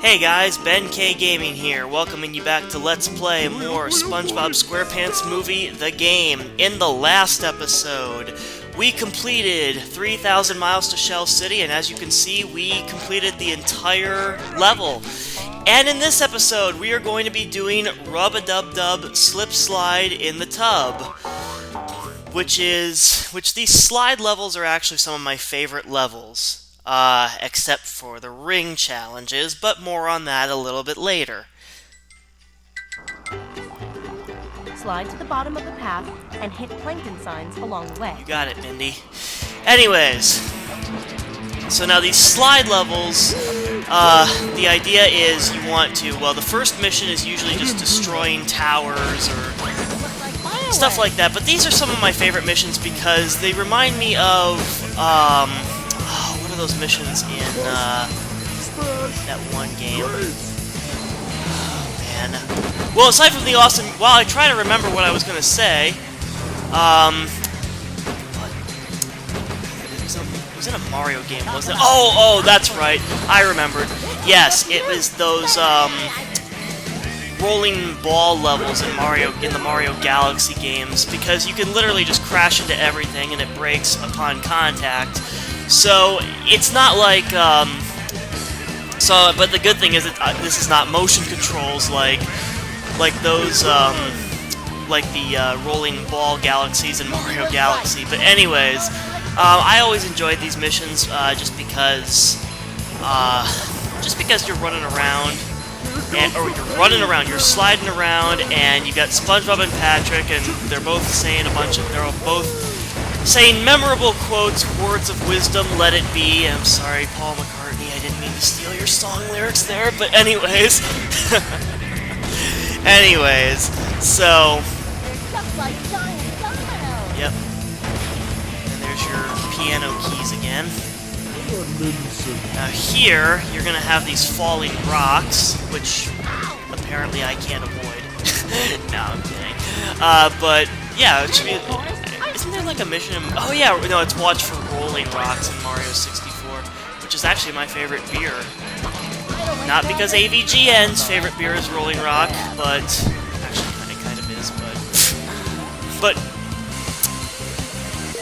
Hey guys, Ben K Gaming here, welcoming you back to Let's Play more SpongeBob SquarePants Movie The Game. In the last episode, we completed 3,000 miles to Shell City, and as you can see, we completed the entire level. And in this episode, we are going to be doing Rub-a-Dub-Dub Slip Slide in the Tub. Which these slide levels are actually some of my favorite levels. Except for the ring challenges, but more on that a little bit later. Slide to the bottom of the path and hit plankton signs along the way. You got it, Mindy. Anyways, so now these slide levels, the idea is you want to, well, the first mission is usually just destroying towers or stuff like that, but these are some of my favorite missions because they remind me of, what are those missions in, that one game? Oh, man. Well, aside from the awesome... While I try to remember what I was going to say, it was in a Mario game, wasn't it? Oh, that's right. I remembered. Yes, it was those, rolling ball levels in the Mario Galaxy games, because you can literally just crash into everything and it breaks upon contact. So, it's not like, but the good thing is that this is not motion controls like those, like the, rolling ball galaxies in Mario Galaxy. But anyways, I always enjoyed these missions, just because you're running around, you're sliding around, and you got SpongeBob and Patrick, and they're both saying saying memorable quotes, words of wisdom, let it be. I'm sorry, Paul McCartney, I didn't mean to steal your song lyrics there, but anyways. So... Yep. And there's your piano keys again. Now here, you're gonna have these falling rocks, which apparently I can't avoid. No, I'm kidding. But, yeah, it should be... Isn't there like a mission? Oh yeah, no, it's watch for rolling rocks in Mario 64, which is actually my favorite beer. Not because AVGN's favorite beer is Rolling Rock, but actually kind of is, but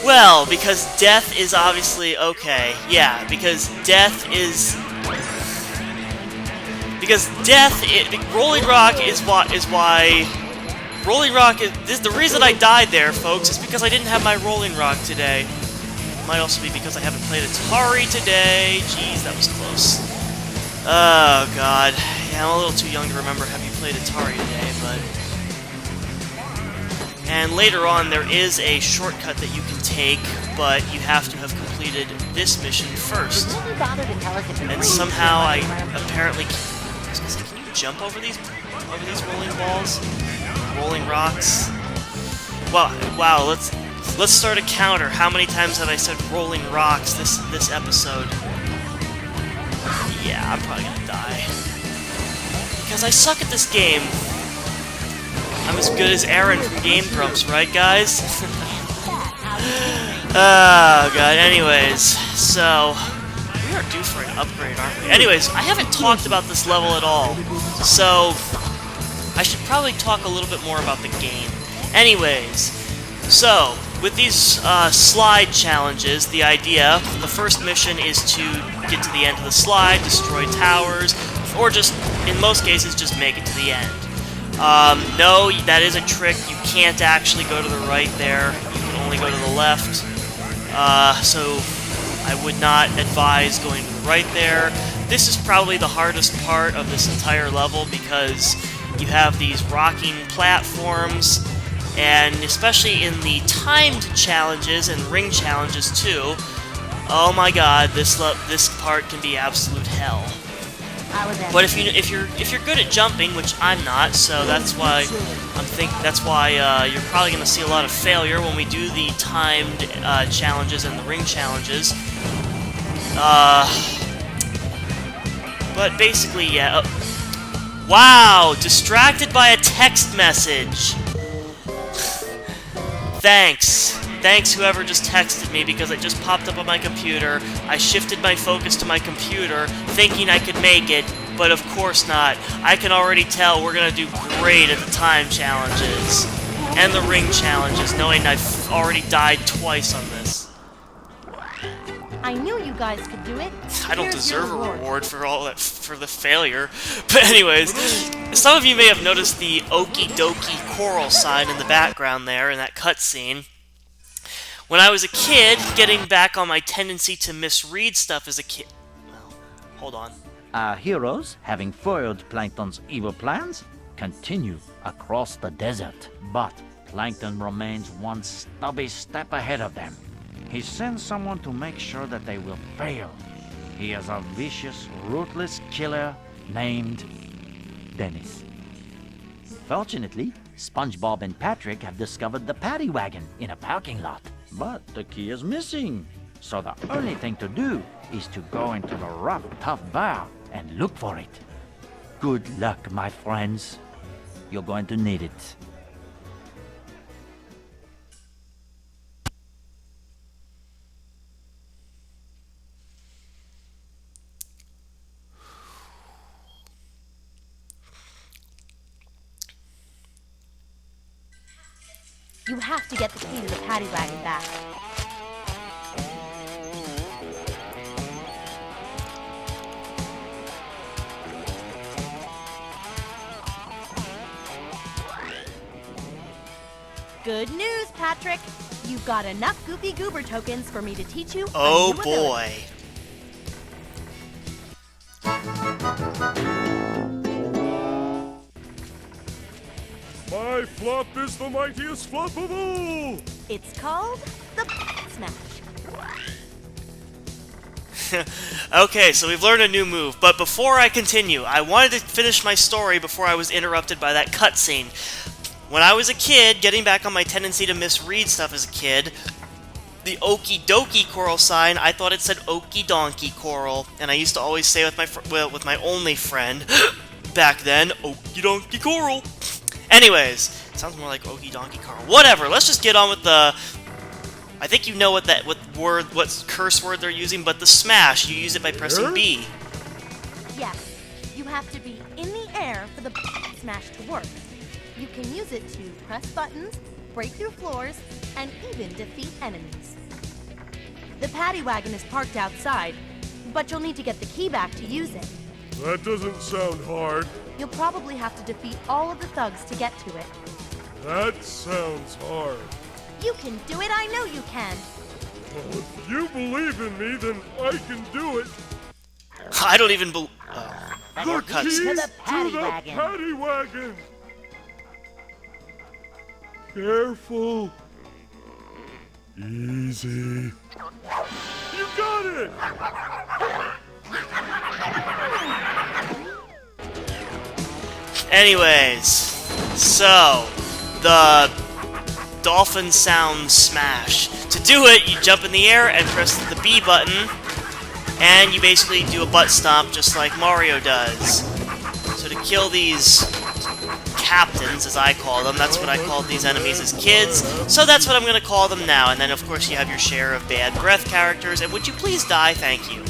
well, because death is obviously okay. Yeah, because Rolling Rock is why. Rolling Rock is the reason I died there, folks, is because I didn't have my Rolling Rock today. Might also be because I haven't played Atari today. Jeez, that was close. Oh god, yeah, I'm a little too young to remember have you played Atari today, but. And later on, there is a shortcut that you can take, but you have to have completed this mission first. And somehow I apparently. I was gonna say, can you jump over these rolling balls? Rolling rocks. Wow, let's start a counter. How many times have I said rolling rocks this episode? Yeah, I'm probably gonna die. Because I suck at this game. I'm as good as Aaron from Game Grumps, right guys? Oh god, anyways, so we are due for an upgrade, aren't we? Anyways, I haven't talked about this level at all. So I should probably talk a little bit more about the game. Anyways, so, with these slide challenges, the first mission is to get to the end of the slide, destroy towers, or just, in most cases, just make it to the end. No, that is a trick. You can't actually go to the right there. You can only go to the left. So, I would not advise going to the right there. This is probably the hardest part of this entire level because you have these rocking platforms, and especially in the timed challenges and ring challenges too. Oh my god, this part can be absolute hell. But if you're good at jumping, which I'm not, so that's why you're probably going to see a lot of failure when we do the timed challenges and the ring challenges. But basically, yeah. Wow! Distracted by a text message! Thanks. Thanks whoever just texted me because it just popped up on my computer. I shifted my focus to my computer, thinking I could make it, but of course not. I can already tell we're gonna do great at the time challenges and the ring challenges, knowing I've already died twice on this. I knew you guys could do it. I don't Here's deserve a your reward for all that, for the failure. But anyways, some of you may have noticed the okie dokie coral sign in the background there in that cutscene. When I was a kid, getting back on my tendency to misread stuff as a kid... Well, hold on. Our heroes, having foiled Plankton's evil plans, continue across the desert. But Plankton remains one stubby step ahead of them. He sends someone to make sure that they will fail. He is a vicious, ruthless killer named Dennis. Fortunately, SpongeBob and Patrick have discovered the paddy wagon in a parking lot. But the key is missing. So the only thing to do is to go into the rough, tough bar and look for it. Good luck, my friends. You're going to need it. You have to get the key to the paddy wagon back. Good news, Patrick. You've got enough Goofy Goober tokens for me to teach you. Oh boy. My flop is the mightiest flop of all! It's called the Smash. Okay, so we've learned a new move, but before I continue, I wanted to finish my story before I was interrupted by that cutscene. When I was a kid, getting back on my tendency to misread stuff as a kid, the okie dokie coral sign, I thought it said okie donkey coral, and I used to always say with my only friend back then, okie donkey coral. Anyways, sounds more like okie donkey coral. Whatever, let's just get on with the... I think you know what curse word they're using, but the smash, you use it by pressing B. Yes, you have to be in the air for the smash to work. You can use it to press buttons, break through floors, and even defeat enemies. The paddy wagon is parked outside, but you'll need to get the key back to use it. That doesn't sound hard. You'll probably have to defeat all of the thugs to get to it. That sounds hard. You can do it, I know you can. Well, if you believe in me, then I can do it. I don't even believe... The more key cuts. To the paddy to the wagon. paddy wagon. Careful. Easy. You got it! Anyways, so, the dolphin sound smash. To do it, you jump in the air and press the B button, and you basically do a butt stomp just like Mario does. So to kill these captains, as I call them, that's what I called these enemies as kids, so that's what I'm going to call them now. And then, of course, you have your share of bad breath characters, and would you please die? Thank you.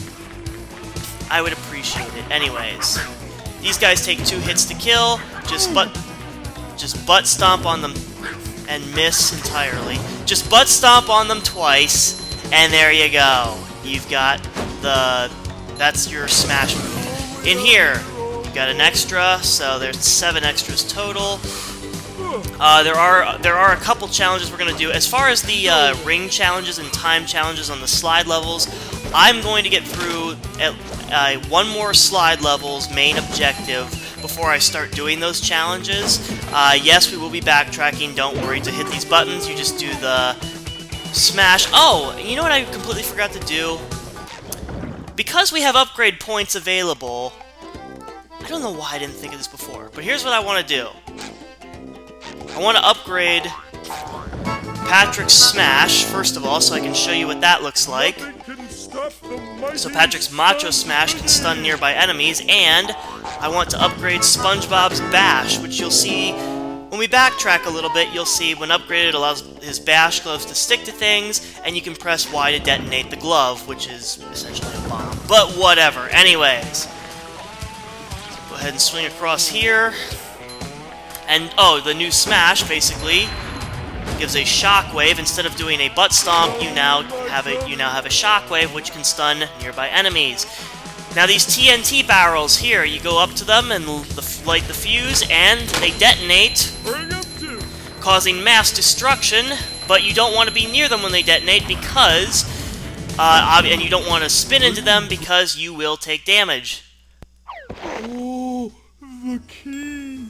I would appreciate it. Anyways, these guys take 2 hits to kill, just butt stomp on them and miss entirely. Just butt stomp on them twice, and there you go. You've got that's your smash move. In here, you've got an extra, so there's 7 extras total. There are a couple challenges we're gonna do. As far as the ring challenges and time challenges on the slide levels, I'm going to get through one more slide level's main objective before I start doing those challenges. Yes, we will be backtracking, don't worry. To hit these buttons, you just do the smash. Oh, you know what I completely forgot to do? Because we have upgrade points available, I don't know why I didn't think of this before, but here's what I want to do. I want to upgrade Patrick's smash, first of all, so I can show you what that looks like. So Patrick's Macho Smash can stun nearby enemies, and I want to upgrade SpongeBob's Bash, which you'll see when we backtrack a little bit. You'll see when upgraded, it allows his Bash gloves to stick to things, and you can press Y to detonate the glove, which is essentially a bomb. But whatever. Anyways, ahead and swing across here. And, oh, the new smash, basically, gives a shockwave. Instead of doing a butt stomp, you now have a shockwave, which can stun nearby enemies. Now these TNT barrels here, you go up to them and light the fuse, and they detonate, causing mass destruction, but you don't want to be near them when they detonate because, and you don't want to spin into them because you will take damage. Oh, the key.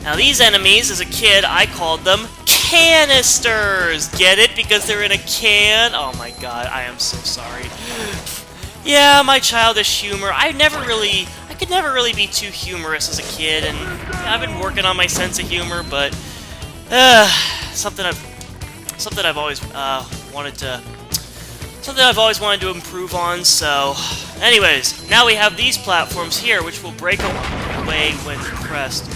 Now these enemies, as a kid, I called them canisters! Get it? Because they're in a can? Oh my god, I am so sorry. Yeah, my childish humor. I could never really be too humorous as a kid, and I've been working on my sense of humor, but something I've always wanted to improve on. So, anyways, now we have these platforms here, which will break away when pressed.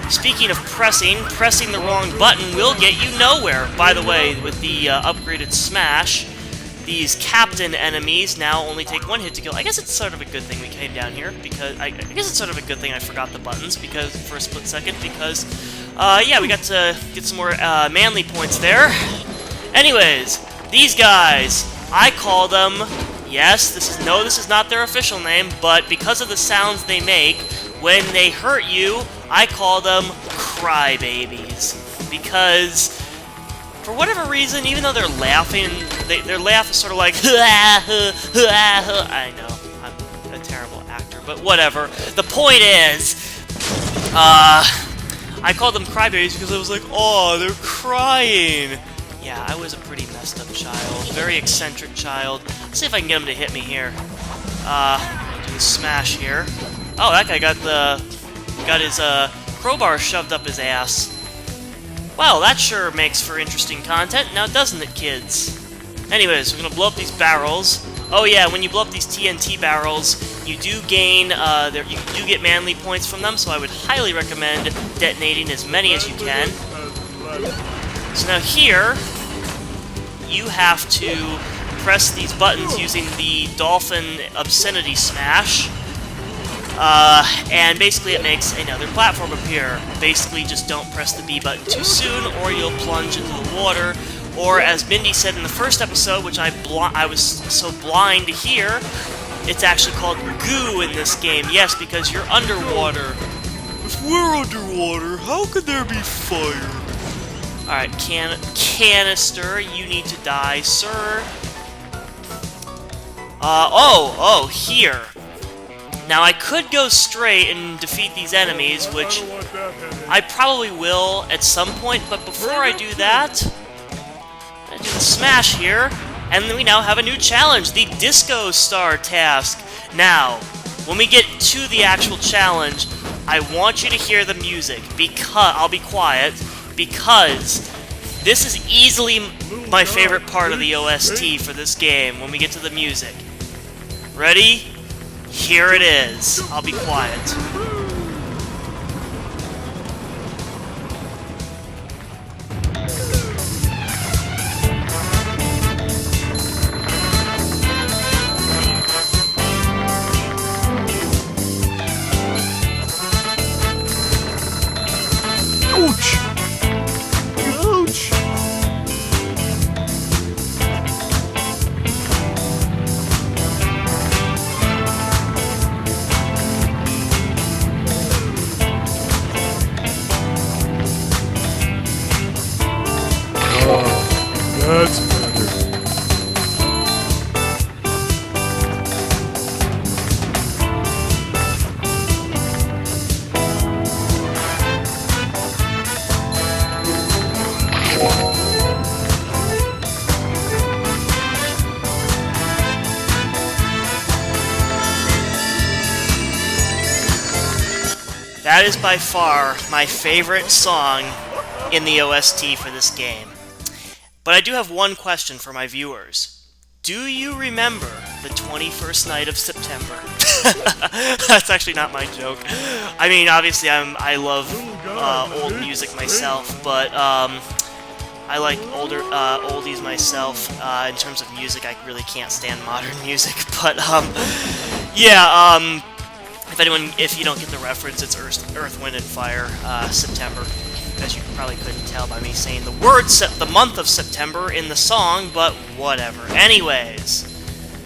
Speaking of pressing the wrong button will get you nowhere. By the way, with the upgraded Smash, these captain enemies now only take one hit to kill. I guess it's sort of a good thing we came down here, because I guess it's sort of a good thing I forgot the buttons because for a split second, because yeah, we got to get some more manly points there. Anyways, these guys, I call them, yes, this is not their official name, but because of the sounds they make when they hurt you, I call them crybabies, because for whatever reason, even though they're laughing, their laugh is sort of like I know, I'm a terrible actor, but whatever. The point is, I called them crybabies because I was like, oh, they're crying. Yeah, I was a pretty messed up child, very eccentric child. Let's see if I can get him to hit me here. Do the smash here. Oh, that guy got his crowbar shoved up his ass. Well, that sure makes for interesting content, now doesn't it, kids? Anyways, we're gonna blow up these barrels. Oh yeah, when you blow up these TNT barrels, you do gain, you do get manly points from them, so I would highly recommend detonating as many as you can. So now here, you have to press these buttons using the Dolphin Obscenity Smash. And basically it makes another platform appear. Basically, just don't press the B button too soon, or you'll plunge into the water. Or, as Mindy said in the first episode, which I was so blind to hear, it's actually called goo in this game. Yes, because you're underwater. If we're underwater, how could there be fire? Alright, canister, you need to die, sir. Here. Now, I could go straight and defeat these enemies, which I probably will at some point, but before I do that, I do the smash here, and then we now have a new challenge, the Disco Star task. Now, when we get to the actual challenge, I want you to hear the music, because I'll be quiet, because this is easily my favorite part of the OST for this game, when we get to the music. Ready? Here it is. I'll be quiet. Ouch! Ouch! That's better. That is by far my favorite song in the OST for this game. But I do have one question for my viewers. Do you remember the 21st night of September? That's actually not my joke. I mean, obviously, I love old music myself, but I like oldies myself. In terms of music, I really can't stand modern music. But yeah. If you don't get the reference, it's Earth, Wind, and Fire. September, as you probably couldn't tell by me saying the word the month of September in the song, but whatever. Anyways,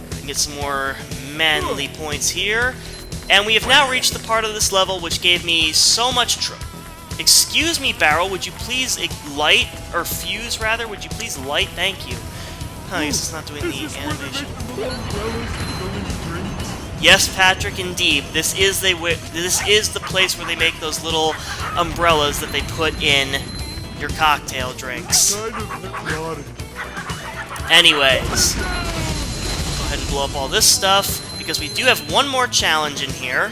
we can get some more manly points here, and we have now reached the part of this level which gave me so much trouble. Excuse me, Barrel, would you please light, or fuse rather, would you please light? Thank you. I guess it's not doing the animation. Yes, Patrick, indeed. This is the place where they make those little umbrellas that they put in your cocktail drinks. Anyways, go ahead and blow up all this stuff, because we do have one more challenge in here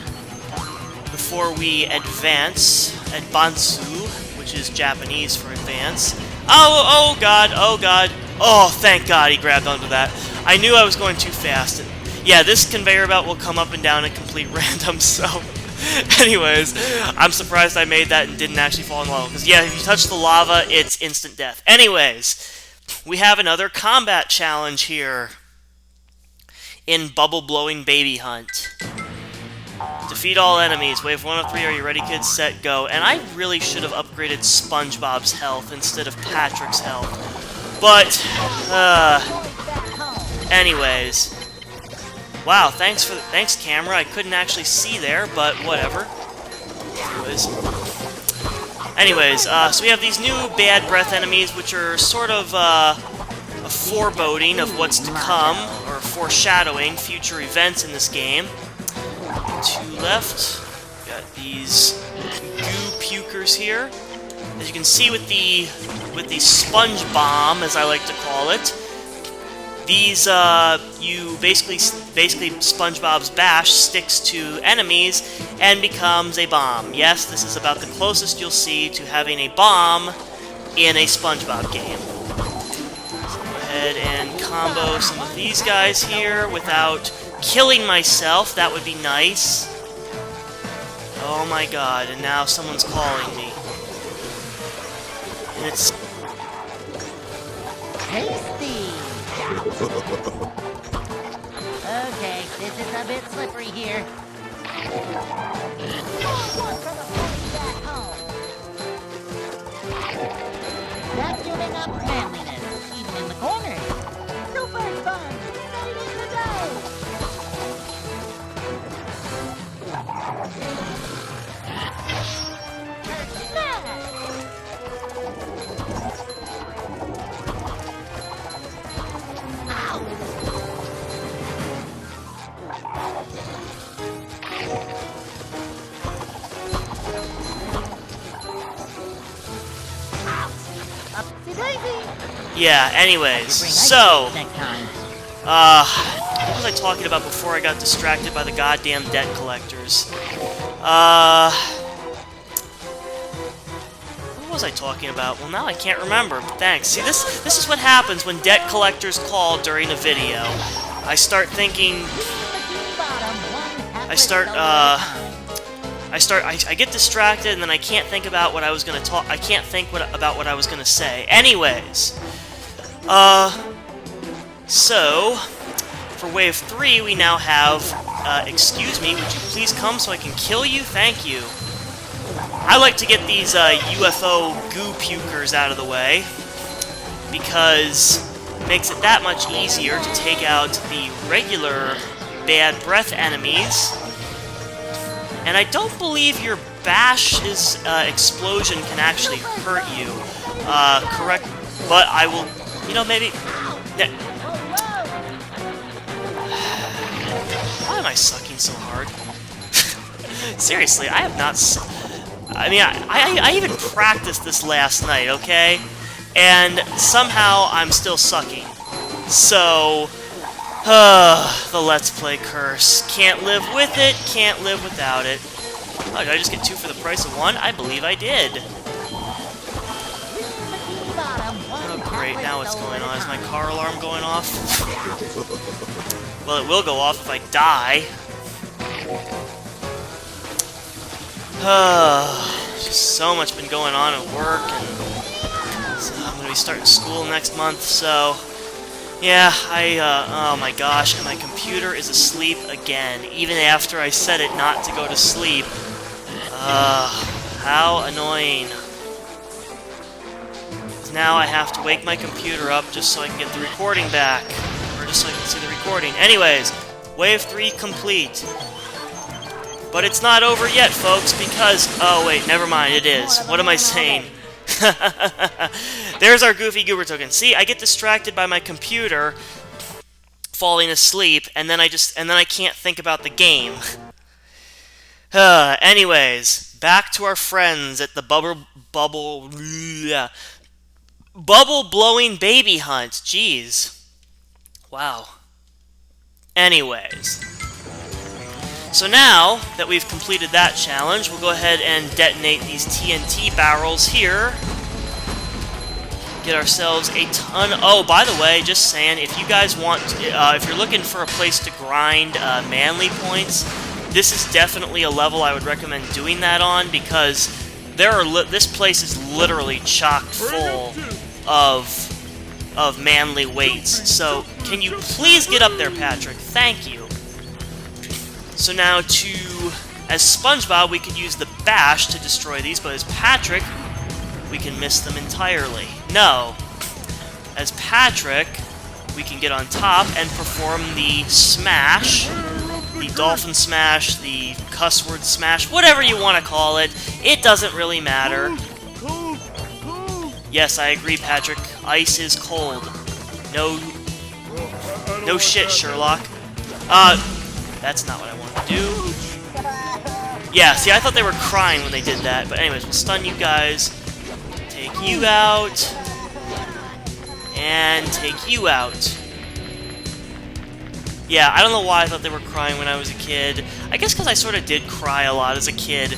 before we advance. Advansu, which is Japanese for advance. Oh god, oh god. Oh, thank God he grabbed onto that. I knew I was going too fast. Yeah, this conveyor belt will come up and down at complete random, so... Anyways, I'm surprised I made that and didn't actually fall in lava. Because, yeah, if you touch the lava, it's instant death. Anyways, we have another combat challenge here in Bubble Blowing Baby Hunt. Defeat all enemies. Wave 1 of 3. Are you ready, kids? Set, go. And I really should have upgraded SpongeBob's health instead of Patrick's health. But, anyways... Wow, thanks camera. I couldn't actually see there, but whatever. Anyways, so we have these new bad breath enemies, which are sort of a foreboding of what's to come, or foreshadowing future events in this game. 2 left. Got these goo pukers here. As you can see with the sponge bomb, as I like to call it. These, you basically SpongeBob's bash sticks to enemies and becomes a bomb. Yes, this is about the closest you'll see to having a bomb in a SpongeBob game. So go ahead and combo some of these guys here without killing myself. That would be nice. Oh my god, and now someone's calling me. And it's... Tasty! Okay, this is a bit slippery here. Vacuuming up manliness, even in the corners. Super fun! Ready to go! Yeah, anyways, so, what was I talking about before I got distracted by the goddamn debt collectors? What was I talking about? Well, now I can't remember, but thanks. See, this is what happens when debt collectors call during a video. I start thinking... I get distracted, and then I can't think about what I was gonna talk. I can't think about what I was gonna say. Anyways, so for wave 3, we now have. Excuse me, would you please come so I can kill you? Thank you. I like to get these UFO goo pukers out of the way because it makes it that much easier to take out the regular bad breath enemies. And I don't believe your bash's explosion can actually hurt you. Correct, but I will, you know, maybe... Why am I sucking so hard? Seriously, I have not... I mean, I even practiced this last night, okay? And somehow I'm still sucking. So... the Let's Play curse. Can't live with it, can't live without it. Oh, did I just get 2 for the price of 1? I believe I did. Oh, great, now what's going on? Is my car alarm going off? Well, it will go off if I die. Just so much been going on at work, and so I'm gonna be starting school next month, so yeah, oh my gosh, and my computer is asleep again, even after I set it not to go to sleep. How annoying. Now I have to wake my computer up just so I can get the recording back, or just so I can see the recording. Anyways, Wave 3 complete. But it's not over yet, folks, because... Oh, wait, never mind, it is. What am I saying? There's our Goofy Goober token. See, I get distracted by my computer falling asleep, and then I can't think about the game. Anyways, back to our friends at the bubble-blowing baby hunt. Jeez. Wow. Anyways. So now that we've completed that challenge, we'll go ahead and detonate these TNT barrels here. Get ourselves a ton... Oh, by the way, just saying, if you guys want... if you're looking for a place to grind manly points, this is definitely a level I would recommend doing that on, because this place is literally chock full of manly weights. So, can you please get up there, Patrick? Thank you. So now as SpongeBob, we could use the bash to destroy these, but as Patrick, we can miss them entirely. No. As Patrick, we can get on top and perform the smash, the dolphin smash, the cuss word smash, whatever you want to call it. It doesn't really matter. Yes, I agree, Patrick. Ice is cold. No shit, Sherlock. That's not what I wanted to do. Yeah, see, I thought they were crying when they did that. But anyways, we'll stun you guys. Take you out. And take you out. Yeah, I don't know why I thought they were crying when I was a kid. I guess because I sort of did cry a lot as a kid.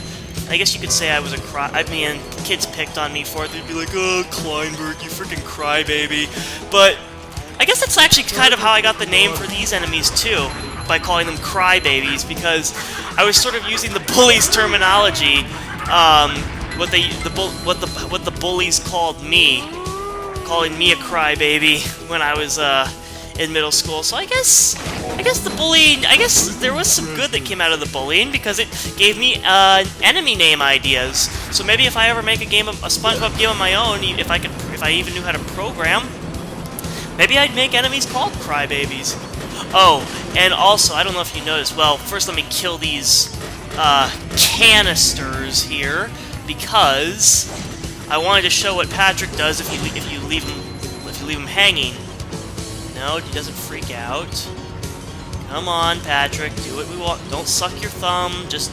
I guess you could say I was a I mean, kids picked on me for it. They'd be like, oh, Kleinberg, you freaking crybaby. But I guess that's actually kind of how I got the name for these enemies, too. By calling them crybabies, because I was sort of using the bullies' terminology, what the bullies called me, calling me a crybaby when I was in middle school. So I guess the bullying, I guess there was some good that came out of the bullying, because it gave me enemy name ideas. So maybe if I ever make a SpongeBob game of my own, if I even knew how to program, maybe I'd make enemies called crybabies. Oh, and also, I don't know if you noticed, well, first let me kill these canisters here, because I wanted to show what Patrick does if you leave him hanging. No, he doesn't freak out. Come on, Patrick, do what we want. Don't suck your thumb, just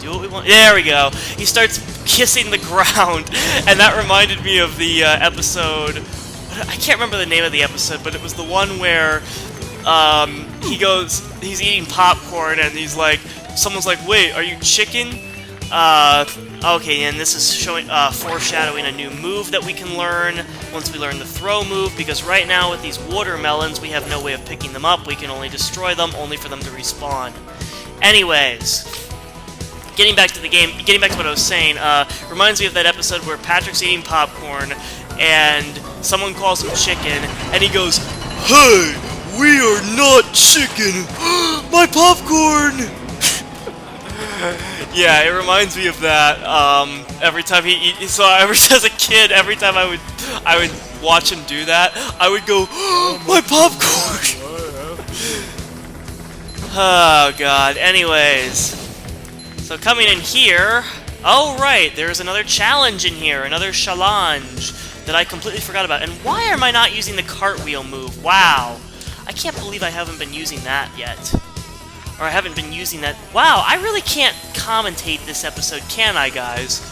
do what we want. There we go. He starts kissing the ground, and that reminded me of the episode... I can't remember the name of the episode, but it was the one where... he's eating popcorn, and he's like, someone's like, wait, are you chicken? Okay, and this is showing, foreshadowing a new move that we can learn once we learn the throw move, because right now with these watermelons, we have no way of picking them up. We can only destroy them, only for them to respawn. Anyways, getting back to the game, getting back to what I was saying, reminds me of that episode where Patrick's eating popcorn, and someone calls him chicken, and he goes, hey! We are not chicken! My popcorn! Yeah, it reminds me of that. Every time as a kid, every time I would watch him do that, I would go, my popcorn! Oh god. Anyways, so coming in here, oh right, there's another challenge in here, another challenge that I completely forgot about. And why am I not using the cartwheel move? Wow. I can't believe I haven't been using that yet. Or I haven't been using that... Wow, I really can't commentate this episode, can I, guys?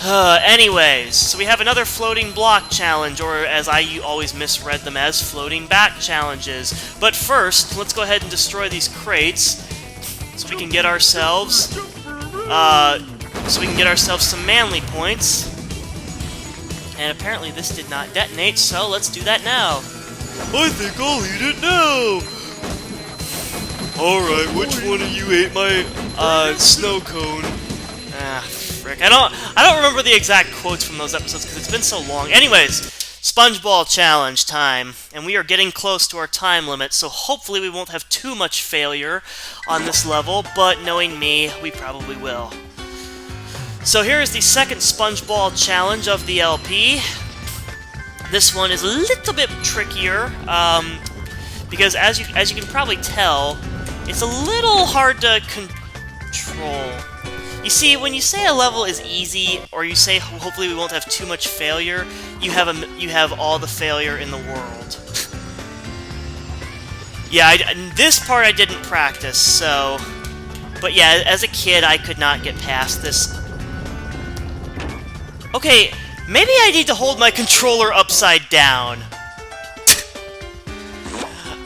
Anyways, so we have another floating block challenge, or as I always misread them as, floating back challenges. But first, let's go ahead and destroy these crates, so we can get ourselves... some manly points. And apparently this did not detonate, so let's do that now. I think I'll eat it now! Alright, which one of you ate my, snow cone? Ah, frick. I don't remember the exact quotes from those episodes because it's been so long. Anyways, SpongeBob challenge time. And we are getting close to our time limit, so hopefully we won't have too much failure on this level, but knowing me, we probably will. So here is the second SpongeBob challenge of the LP. This one is a little bit trickier, because as you can probably tell, it's a little hard to control. You see, when you say a level is easy, or you say hopefully we won't have too much failure, you have all the failure in the world. Yeah, this part I didn't practice, so... But yeah, as a kid, I could not get past this. Okay, maybe I need to hold my controller upside down.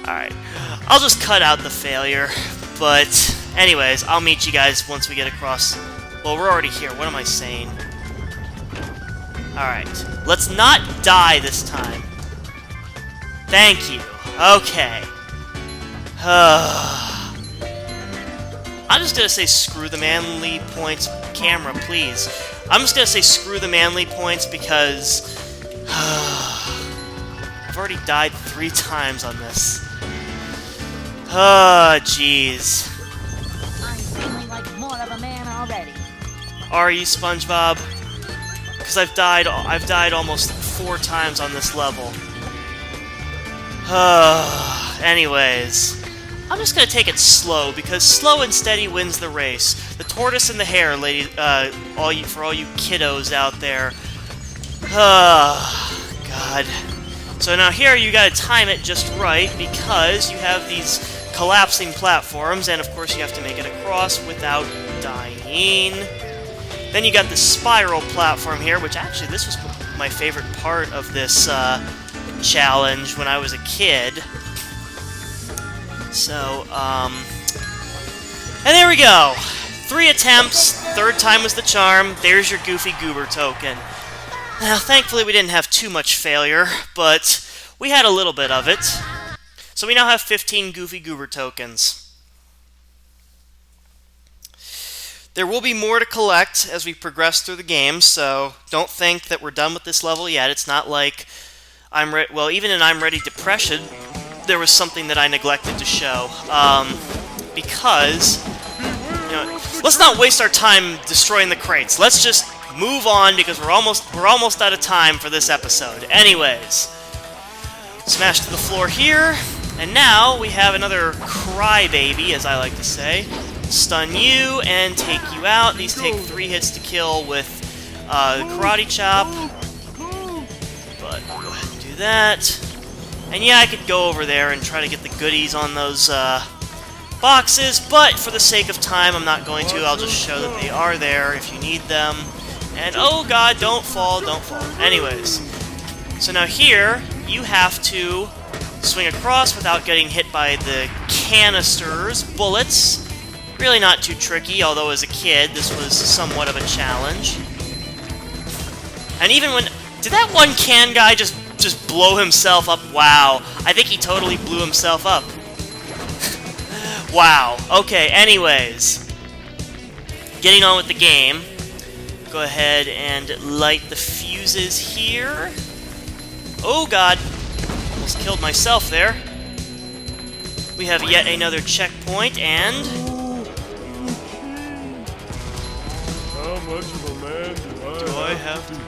Alright, I'll just cut out the failure, but anyways, I'll meet you guys once we get across. Well, we're already here, what am I saying? Alright, let's not die this time. Thank you. Okay. I'm just gonna say screw the manly points. Camera, please. I'm just gonna say screw the manly points because I've already died 3 times on this. Oh, jeez. I'm feeling like more of a man already. Are you, SpongeBob? Because I've died almost 4 times on this level. Anyways, I'm just gonna take it slow because slow and steady wins the race. The tortoise and the hare, lady, for all you kiddos out there. God. So now here you gotta time it just right because you have these collapsing platforms, and of course you have to make it across without dying. Then you got the spiral platform here, which actually this was my favorite part of this challenge when I was a kid. So, and there we go! 3 attempts, 3rd time was the charm, there's your Goofy Goober token. Now, thankfully we didn't have too much failure, but we had a little bit of it. So we now have 15 Goofy Goober tokens. There will be more to collect as we progress through the game, so don't think that we're done with this level yet. It's not like well, even in I'm Ready Depression, there was something that I neglected to show. Because, you know, let's not waste our time destroying the crates. Let's just move on because we're almost out of time for this episode. Anyways, smash to the floor here, and now we have another crybaby, as I like to say. Stun you and take you out. These take 3 hits to kill with Karate Chop. But go ahead and do that. And yeah, I could go over there and try to get the goodies on those boxes, but for the sake of time, I'm not going to. I'll just show that they are there if you need them. And oh god, don't fall, don't fall. Anyways, so now here, you have to swing across without getting hit by the canisters, bullets. Really not too tricky, although as a kid, this was somewhat of a challenge. And even when... Did that one can guy just blow himself up? Wow. I think he totally blew himself up. Wow. Okay, anyways. Getting on with the game. Go ahead and light the fuses here. Oh god. Almost killed myself there. We have yet another checkpoint, and... How much of a man do I have to be?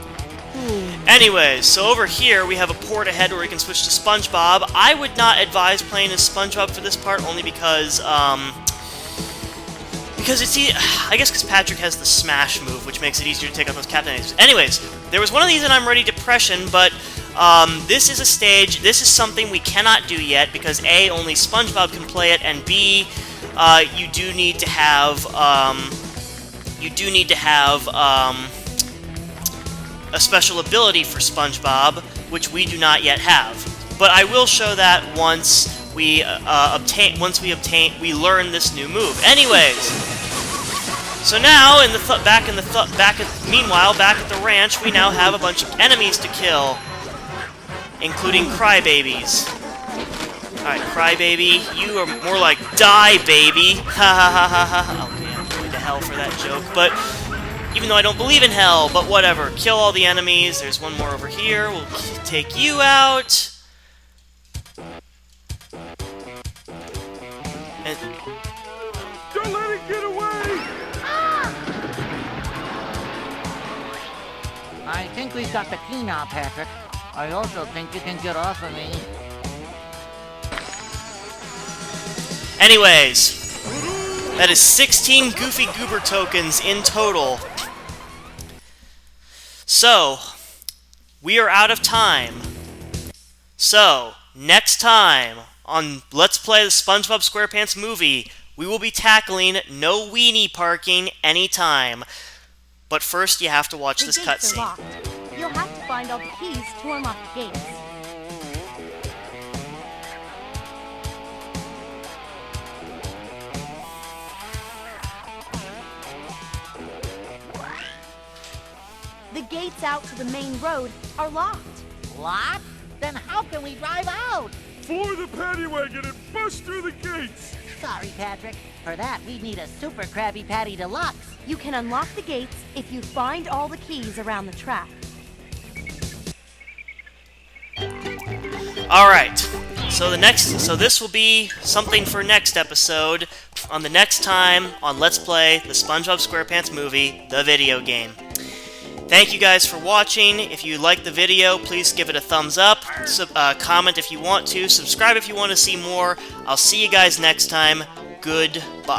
Anyways, so over here we have a port ahead where we can switch to SpongeBob. I would not advise playing as SpongeBob for this part, only because it's I guess because Patrick has the smash move, which makes it easier to take out those Captain Items. Anyways, there was one of these in I'm Ready Depression, but this is a stage, this is something we cannot do yet, because A, only SpongeBob can play it, and B, you do need to have a special ability for SpongeBob, which we do not yet have. But I will show that once we learn this new move. Anyways, so now meanwhile back at the ranch, we now have a bunch of enemies to kill, including crybabies. Alright, Crybaby, you are more like die, baby. Ha ha ha ha ha. Okay, I'm going to hell for that joke, but even though I don't believe in hell, but whatever. Kill all the enemies. There's one more over here. We'll take you out. And Don't let it get away! I think we've got the key now, Patrick. I also think you can get off of me. anyways, that is 16 Goofy Goober tokens in total. So, we are out of time. So, next time on Let's Play the SpongeBob SquarePants movie, we will be tackling no weenie parking anytime. But first, you have to watch this The gates are cutscene. locked. You'll have to find all the keys to unlock the gates. The gates out to the main road are locked. Locked? Then how can we drive out? Floor the paddy wagon and bust through the gates! Sorry, Patrick. For that, we need a Super Krabby Patty Deluxe. You can unlock the gates if you find all the keys around the track. Alright, so this will be something for next episode, on the next time on Let's Play the SpongeBob SquarePants movie, the video game. Thank you guys for watching. If you liked the video, please give it a thumbs up, comment if you want to, subscribe if you want to see more. I'll see you guys next time. Goodbye.